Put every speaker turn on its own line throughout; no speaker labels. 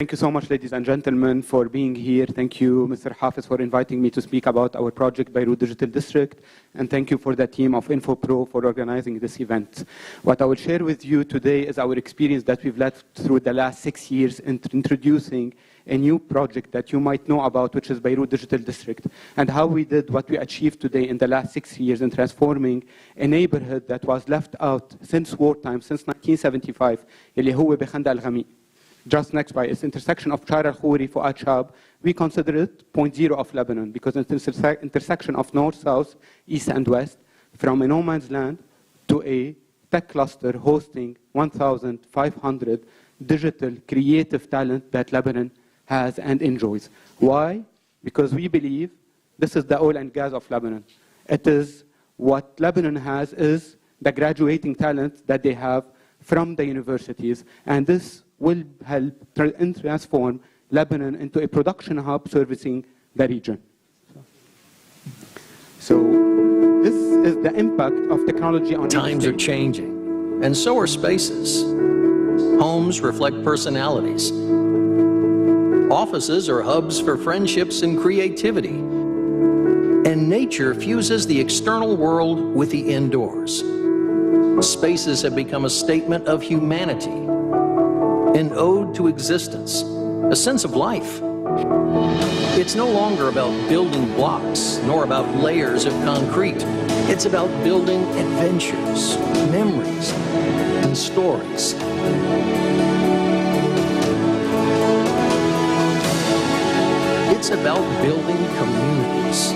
Thank you so much, ladies and gentlemen, for being here. Thank you, Mr. Hafiz, for inviting me to speak about our project, Beirut Digital District. And thank you for the team of InfoPro for organizing this event. What I will share with you today is our experience that we've led through the last 6 years in introducing a new project that you might know about, which is Beirut Digital District, and how we did what we achieved today in the last 6 years in transforming a neighborhood that was left out since wartime, since 1975, اللي هو بخندق الغميق. Just next by its intersection of Shara al-Khouri, Fuad Shab, we consider it 0.0 of Lebanon because it's an intersection of north, south, east, and west, from a no man's land to a tech cluster hosting 1,500 digital creative talent that Lebanon has and enjoys. Why? Because we believe this is the oil and gas of Lebanon. It is what Lebanon has is the graduating talent that they have from the universities, and this will help transform Lebanon into a production hub servicing the region. So this is the impact of technology on
Times are changing, and so are spaces. Homes reflect personalities. Offices are hubs for friendships and creativity. And nature fuses the external world with the indoors. Spaces have become a statement of humanity, an ode to existence, a sense of life. It's no longer about building blocks, nor about layers of concrete. It's about building adventures, memories, and stories. It's about building communities.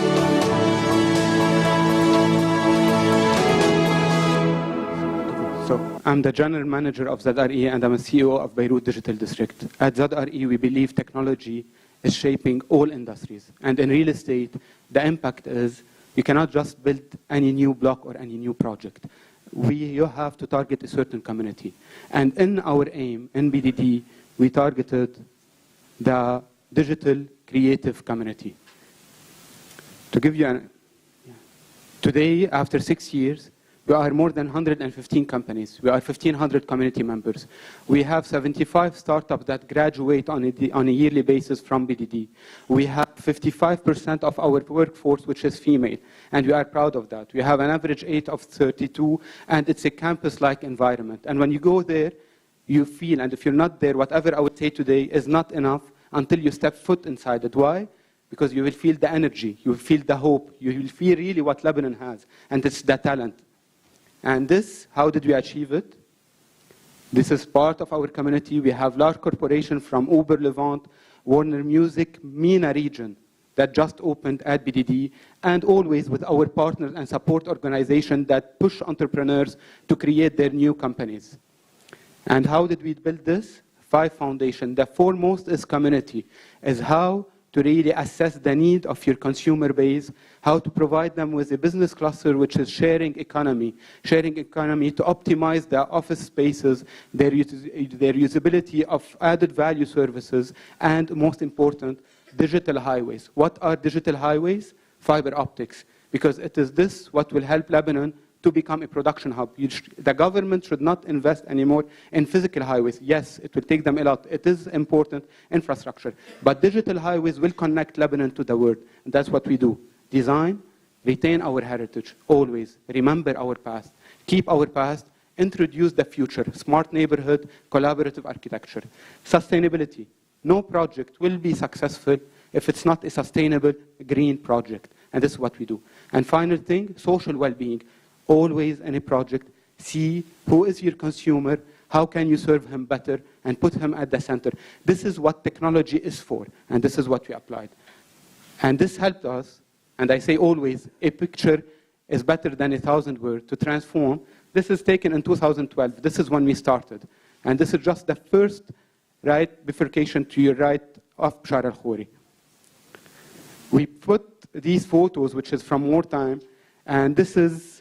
So I'm the general manager of ZRE and I'm a CEO of Beirut Digital District. At ZRE, we believe technology is shaping all industries. And in real estate, the impact is you cannot just build any new block or any new project. You have to target a certain community. And in our aim, in BDD, we targeted the digital creative community. To give you today, after 6 years, we are more than 115 companies. We are 1,500 community members. We have 75 startups that graduate on a yearly basis from BDD. We have 55% of our workforce, which is female, and we are proud of that. We have an average age of 32, and it's a campus-like environment. And when you go there, you feel, and if you're not there, whatever I would say today is not enough until you step foot inside it. Why? Because you will feel the energy, you will feel the hope, you will feel really what Lebanon has, and it's the talent. And this, how did we achieve it? This is part of our community. We have large corporations from Uber, Levant, Warner Music, MENA region that just opened at BDD, and always with our partners and support organizations that push entrepreneurs to create their new companies. And how did we build this? 5 foundations. The foremost is community, is how to really assess the need of your consumer base, how to provide them with a business cluster, which is sharing economy to optimize their office spaces, their usability of added value services, and most important, digital highways. What are digital highways? Fiber optics, because it is this what will help Lebanon to become a production hub. The government should not invest anymore in physical highways. Yes, it will take them a lot. It is important infrastructure. But digital highways will connect Lebanon to the world. And that's what we do. Design, retain our heritage, always. Remember our past. Keep our past. Introduce the future. Smart neighborhood, collaborative architecture. Sustainability. No project will be successful if it's not a sustainable green project. And this is what we do. And final thing, social well-being. Always in a project, see who is your consumer, how can you serve him better, and put him at the center. This is what technology is for, and this is what we applied. And this helped us, and I say always, a picture is better than 1,000 words to transform. This is taken in 2012. This is when we started. And this is just the first bifurcation to your right of Shara al-Khouri. We put these photos, which is from wartime, and this is,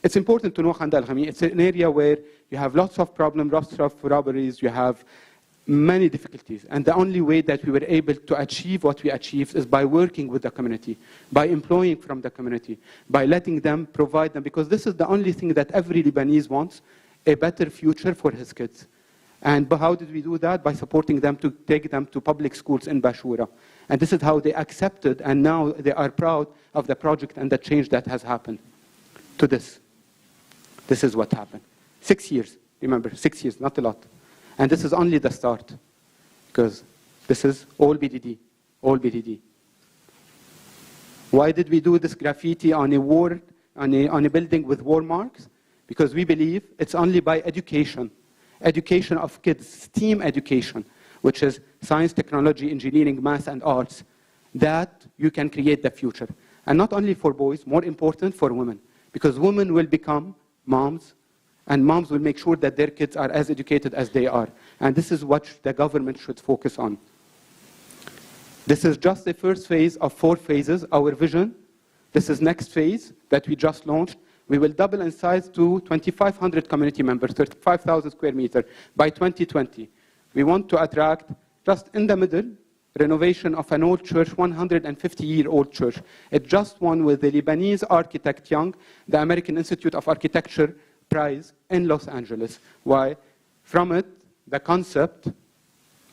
it's important to know Khandaq al-Ghami. It's an area where you have lots of problems, lots of robberies, you have many difficulties. And the only way that we were able to achieve what we achieved is by working with the community, by employing from the community, by letting them provide them, because this is the only thing that every Lebanese wants, a better future for his kids. And how did we do that? By supporting them to take them to public schools in Bashura. And this is how they accepted, and now they are proud of the project and the change that has happened to this. This is what happened. 6 years, remember, 6 years, not a lot. And this is only the start, because this is all BDD, all BDD. Why did we do this graffiti on a wall, on a building with war marks? Because we believe it's only by education of kids, STEAM education, which is science, technology, engineering, math, and arts, that you can create the future. And not only for boys, more important for women, because women will become moms, and moms will make sure that their kids are as educated as they are. And this is what the government should focus on. This is just the first phase of 4 phases, our vision. This is next phase that we just launched. We will double in size to 2,500 community members, 35,000 square meters by 2020. We want to attract, just in the middle, renovation of an old church, 150-year-old church. It just won with the Lebanese architect Young, the American Institute of Architecture Prize in Los Angeles. Why? From it, the concept,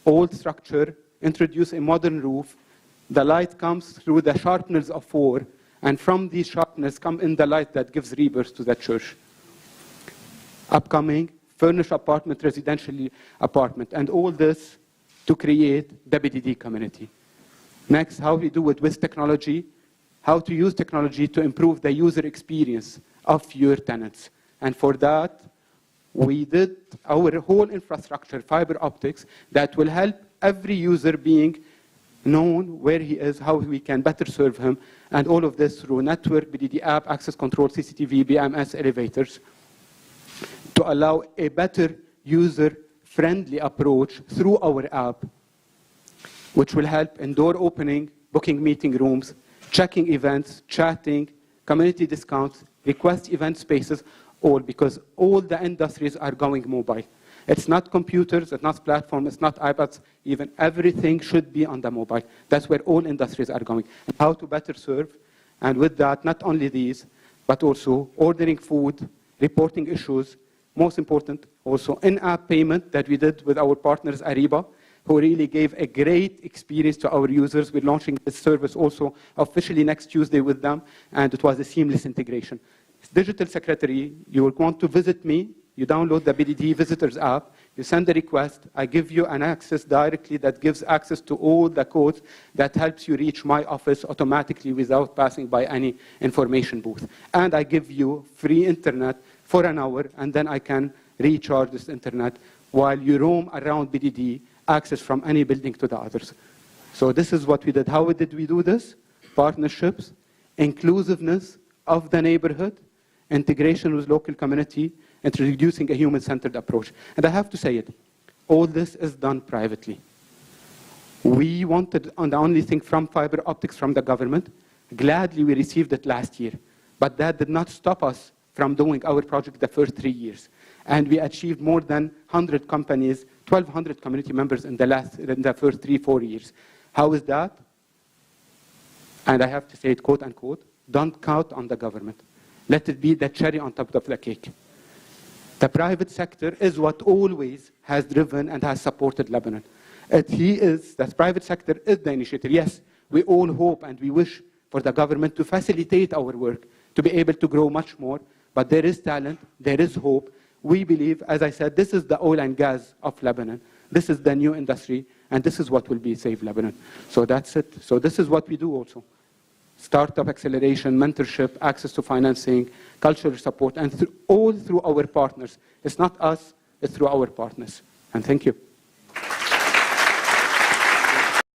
old structure, introduce a modern roof, the light comes through the sharpness of war, and from these sharpness come in the light that gives rebirth to the church. Upcoming, furnished apartment, residential apartment, and all this to create the BDD community. Next, how we do it with technology, how to use technology to improve the user experience of your tenants. And for that, we did our whole infrastructure, fiber optics, that will help every user being known where he is, how we can better serve him, and all of this through network, BDD app, access control, CCTV, BMS, elevators, to allow a better user-friendly approach through our app, which will help in door opening, booking meeting rooms, checking events, chatting, community discounts, request event spaces, all because all the industries are going mobile. It's not computers, it's not platforms, it's not iPads, even everything should be on the mobile. That's where all industries are going. How to better serve, and with that, not only these, but also ordering food, reporting issues, most important, also in-app payment that we did with our partners, Rabah, who really gave a great experience to our users. We're launching this service also officially next Tuesday with them, and it was a seamless integration. Digital secretary, you will want to visit me, you download the BDD Visitors app, you send a request, I give you an access directly that gives access to all the codes that helps you reach my office automatically without passing by any information booth. And I give you free internet for an hour, and then I can recharge this internet while you roam around BDD, access from any building to the others. So this is what we did. How did we do this? Partnerships, inclusiveness of the neighborhood, integration with local community, introducing a human-centered approach. And I have to say it, all this is done privately. We wanted the only thing from fiber optics from the government. Gladly, we received it last year. But that did not stop us from doing our project the first 3 years. And we achieved more than 100 companies, 1,200 community members in the first 3-4 years. How is that? And I have to say it, quote unquote, don't count on the government. Let it be the cherry on top of the cake. The private sector is what always has driven and has supported Lebanon. The private sector is the initiator. Yes, we all hope and we wish for the government to facilitate our work, to be able to grow much more, but there is talent, there is hope. We believe, as I said, this is the oil and gas of Lebanon. This is the new industry, and this is what will save Lebanon. So that's it. So this is what we do also. Startup acceleration, mentorship, access to financing, cultural support, and all through our partners. It's not us, it's through our partners. And thank you.